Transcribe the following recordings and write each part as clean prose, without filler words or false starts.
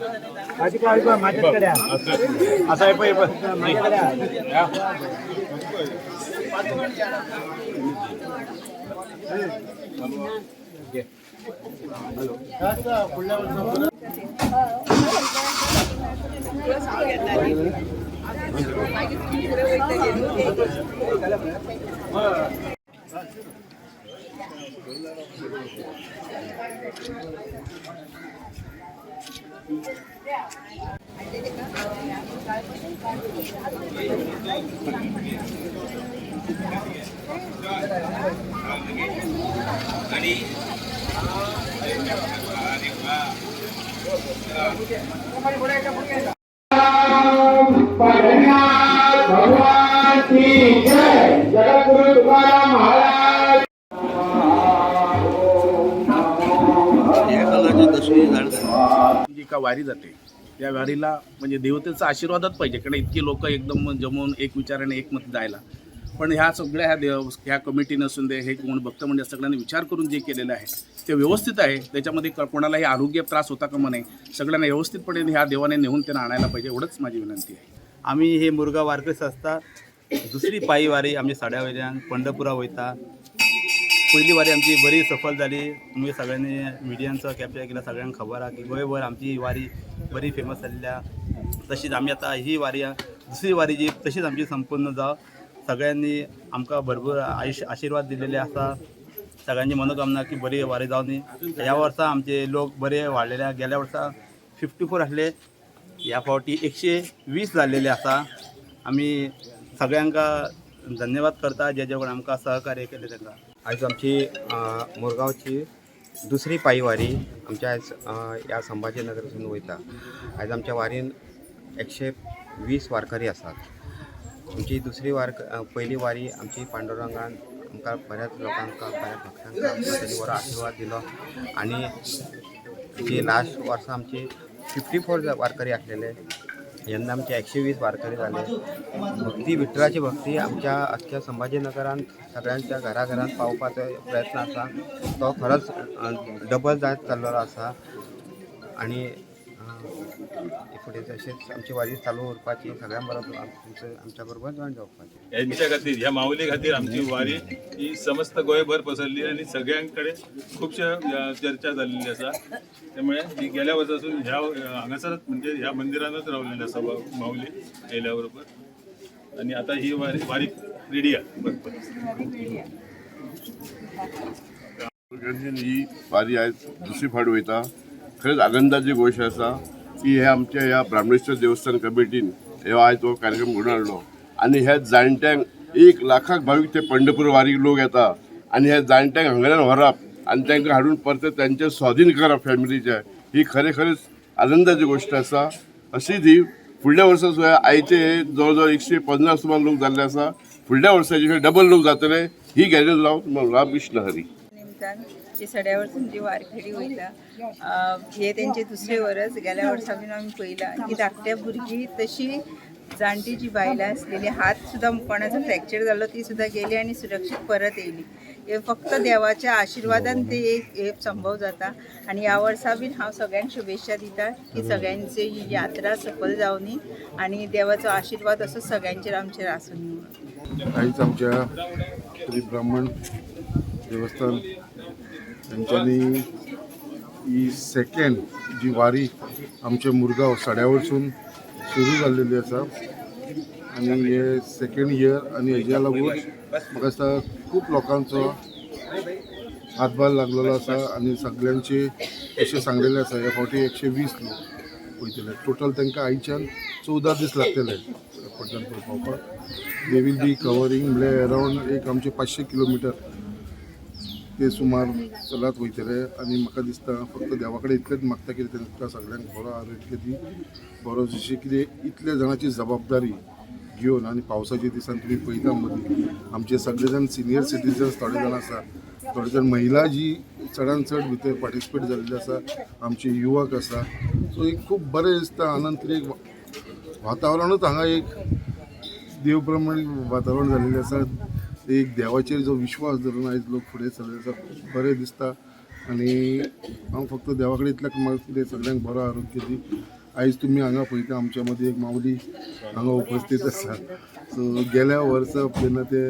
माझ्याकडे असं आहे माझ्याकडे भगवान की जय। जगद्गुरु तुकाराम महाराज। जी का वारी जाते त्या वारीला म्हणजे देवतेचा आशीर्वादच पाहिजे, कारण इतकी लोक एकदम जमून एक विचाराने एकमत जायला. पण ह्या सगळ्या ह्या कमिटी नसून दे, हे कोण भक्त म्हणजे सगळ्यांनी विचार करून जे केलेलं आहे ते व्यवस्थित आहे. त्याच्यामध्ये कोणालाही आरोग्य त्रास होता कामा नये. सगळ्यांना व्यवस्थितपणे ह्या देवाने नेऊन त्यांना आणायला पाहिजे, एवढंच माझी विनंती आहे. आम्ही हे मुरगाव वारकरी संस्था दुसरी पायी वारी आमची साड्या वयल्यान पंढरपुरा वयता. पहिली वारी आमची बरी सफल झाली. आम्ही सगळ्यांनी मिडियांचो कॅप्चर केला. सगळ्यांक खबर आहे की गोंयभर आमची वारी बरी फेमस जाल्ल्या. तशीच आम्ही आता ही वारी दुसरी वारी जी तशीच आमची संपूर्ण जाव. सगळ्यांनी आमकां भरपूर आशीर्वाद दिलेले आसा. सगळ्यांची मनोकामना की बरी वारी जावं न्ही. ह्या वर्सा आमचे लोक बरे वाडलेले. गेल्या वर्सा 54 आसले, ह्या फावटी 120 जाल्लेले आसा. आमी सगळ्यांका धन्यवाद करता जे कोण आमकां सहकार्य केले तांकां. आज आमची मुरगांवची दुसरी पायी वारी आमच्या आज ह्या संभाजीनगरासून वयता. आज आमच्या वारीन 120 वारकरी आसात. आमची दुसरी पहिली वारी आमची पांडुरंगान आमकां बऱ्याच लोकांका बऱ्याच भक्तांका आमकां तरी बरो आशिर्वाद दिलो. आनी जी लास्ट वर्सा आमची 54 वारकरी आसलेले, यंदा आमचे 120 वारकरी जाले. भक्ती विठ्ठलाची भक्ती आमच्या अख्ख्या संभाजीनगरान सगळ्यांच्या घराघरांत पावपाचो प्रयत्न आसा. तो खरोच डबल जायत चाललेलो आसा. आनी फुडें तशेंच आमची वारी चालू उरपाची, सगळ्यां बरोबर आमच्या बरोबर जॉयन जावपाची. यांच्या खातीर ह्या माऊली खातीर आमची वारी ही समस्त गोंयभर पसरली आणि सगळ्यांकडे खुबश्या चर्चा जाल्ली आसा. त्यामुळे ही गेल्या वर्सासून ह्या हांगासरच म्हणजे ह्या मंदिरानच रावलेली आसा माऊली येयल्या बरोबर. आणि आता ही वारी रेडी आहे. ही वारी आज दुसरी फावट वयता. खरेंच आनंदाची गोष्ट आसा की हे आमच्या ह्या ब्राह्मणेश्वर देवस्थान कमिटीन हे आज तो कार्यक्रम घडोवन हाडलो. आनी ह्या जाणट्यांक 1 लाखाक भावीक ते पंढरपूर वारीक लोक येता. आनी ह्या जाणट्यांक हांगाच्यान व्हरप आनी तांकां हाडून परत तांचे स्वाधीन करप फॅमिलीचे, ही खरेंच आनंदाची गोष्ट आसा. अशीच ही फुडल्या वर्सा सुद्दां आयचे जवळ 115 सुमार लोक जाल्ले आसा. फुडल्या वर्साचे डबल लोक जातले ही गॅरंटी लावन राम कृष्ण हरी. जे सड्या वरसून जी वारखेडी वयता हे तेंचे दुसरे वर्स. गेल्या वर्सा बीन आमी पयला की धाकट्या भुरगीं तशी जाणटी जी बायलां आसलेली, हात सुद्दां कोणाचो फ्रॅक्चर जाल्लो ती सुद्दां गेली आनी सुरक्षीत परत येयली. हे फक्त देवाच्या आशिर्वादान ते एक संभव जाता. आनी ह्या वर्सा बीन हांव सगळ्यांक शुभेच्छा दिता की सगळ्यांची ही यात्रा सफल जावनी आनी देवाचो आशिर्वाद असो सगळ्यांचेर आमचेर आसूं. आयज आमच्या श्री ब्राह्मण देवस्थान त्यांच्यानी ही सेकंड जी वारी आमचे मुरगांव साड्या वरसून सुरू जाल्लेली आसा. आनी हे सेकंड इयर आनी हेज्या लागून म्हाका दिसता खूब लोकांचो हातभार लागलेलो आसा. आनी सगळ्यांचे अशें सांगलेलें आसा ह्या फावटी 120 लोक वयतले. टोटल तांकां आयच्यान 14 दीस लागतले पंढरपूर पावपाक. दे वील बी कवरींग म्हणल्यार अरावंड एक आमचे 500 किलोमिटर ते सुमार चलत वयतले. आनी म्हाका दिसता फक्त देवा कडेन इतलेंच मागता की तांकां सगळ्यांक बरो आरोग्य दी, बरो जशें कितें इतल्या जाणांची जबाबदारी घेवन. आनी पावसाच्या दिसान तुमी पळयता मदीं आमचे सगळे जाण सिनियर सिटीजन्स थोडे जाण आसा, थोडे जाण महिला जी चडान चड भितर पार्टिसिपेट जाल्ले आसा, आमचे युवक आसा. सो एक खूब बरें दिसता. आनंद एक वातावरणूच हांगा एक देव प्रमाणे वातावरण जाल्लेलें आसा. एक देवाचेर जो विश्वास धरून आयज लोक फुडें चलले आसा, खूब बरें दिसता. आनी हांव फक्त देवा कडेन इतलें मागता सगळ्यांक बरो आरोग्य दी. आयज तुमी हांगा पळयता आमच्या मदीं एक माऊली हांगा उपस्थित आसा. सो गेल्या वर्सा जेन्ना ते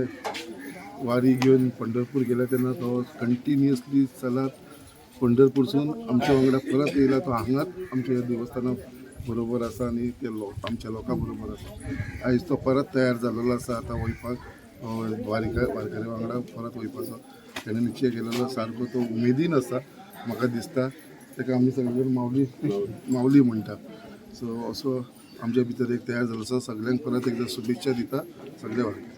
वारी घेवन पंढरपूर गेले तेन्ना तो कंटिन्युअसली चलत पंढरपूरसून आमच्या वांगडा परत येयला. तो हांगाच आमच्या देवस्थानाक बरोबर आसा आनी ते आमच्या लोकां बरोबर आसा. आयज तो परत तयार जाल्लो आसा आतां वयपाक वारकरी वांगडा परत वयपाचो ताणें निश्चय केलेलो सारको. तो उमेदीन आसा म्हाका दिसता. ताका आमी सगळे माऊली म्हणटा. सो असो आमच्या भितर एक तयार जाल्लो आसा. सगळ्यांक परत एकदां शुभेच्छा दिता सगळे वांगडा.